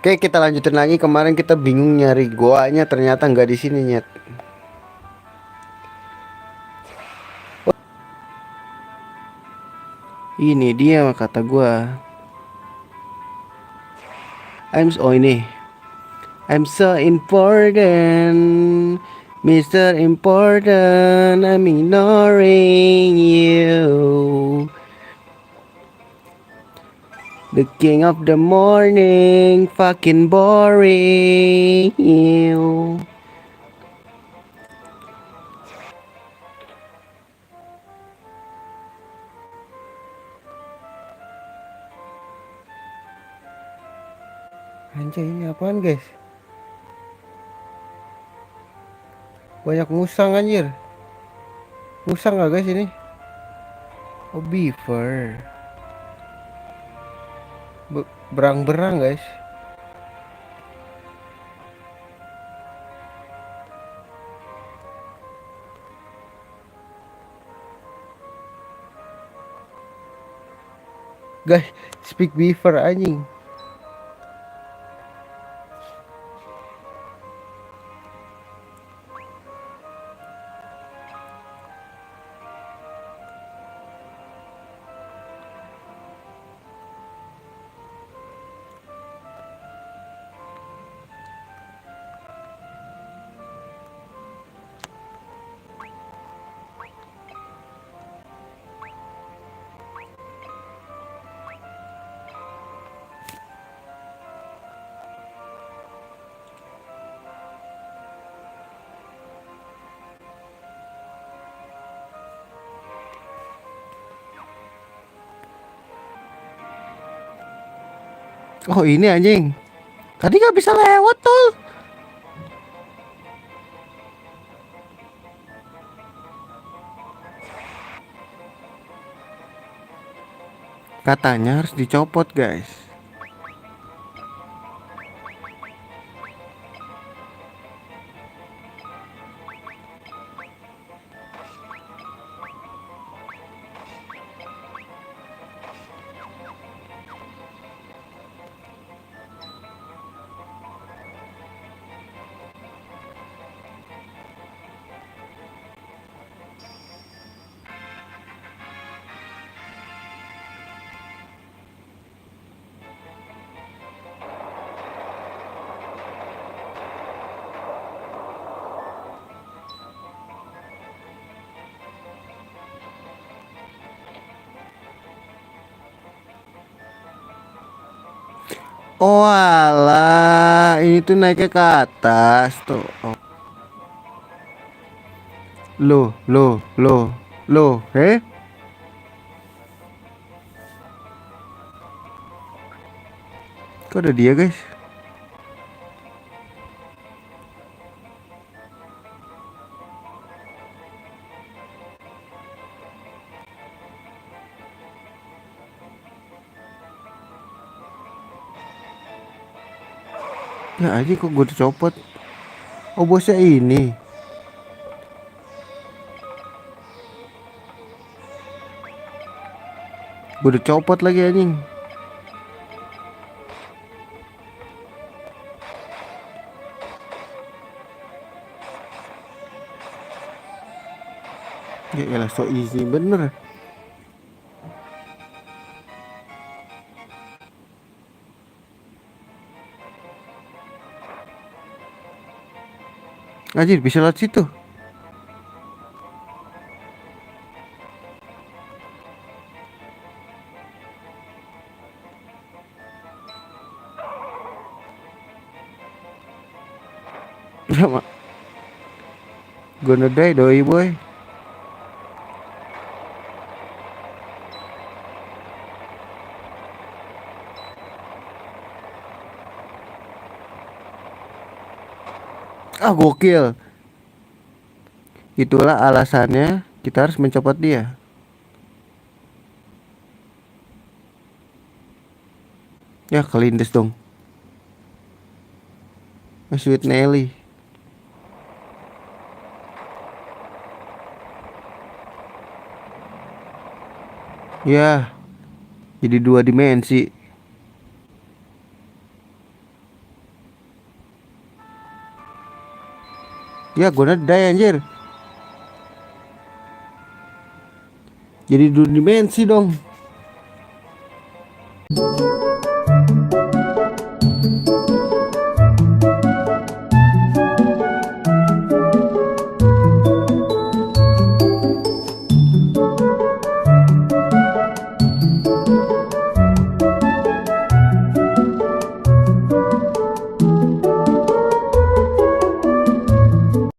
Oke, kita lanjutin lagi. Kemarin kita bingung nyari goanya, ternyata nggak di sini, Nyet. Ini dia kata gua. Oh ini. I'm so important, Mr. Important. I'm ignoring you. The king of the morning, fucking boring you. Anjay, ini apaan guys? Banyak musang anjir. Musang gak guys ini? Oh beaver. Berang-berang guys. Guys, speak beaver anjing. Oh ini anjing. Tadi gak bisa lewat tol. Katanya harus dicopot guys. Oh alah, ini tuh naiknya ke atas tuh. Oh. Loh, kok ada dia guys? Ya aja kok gue dicopot. Oh bosnya ini. Gue udah copot lagi anjing. Ya elah so easy bener. Anjir bisa lewat situ. Sama. Gonna die doi boy. Ah gokil. Itulah alasannya kita harus mencopot dia. Ya kelindes dong. Sweet Nelly. Ya, jadi dua dimensi. Ya gue nedai anjir. Jadi dua dimensi dong.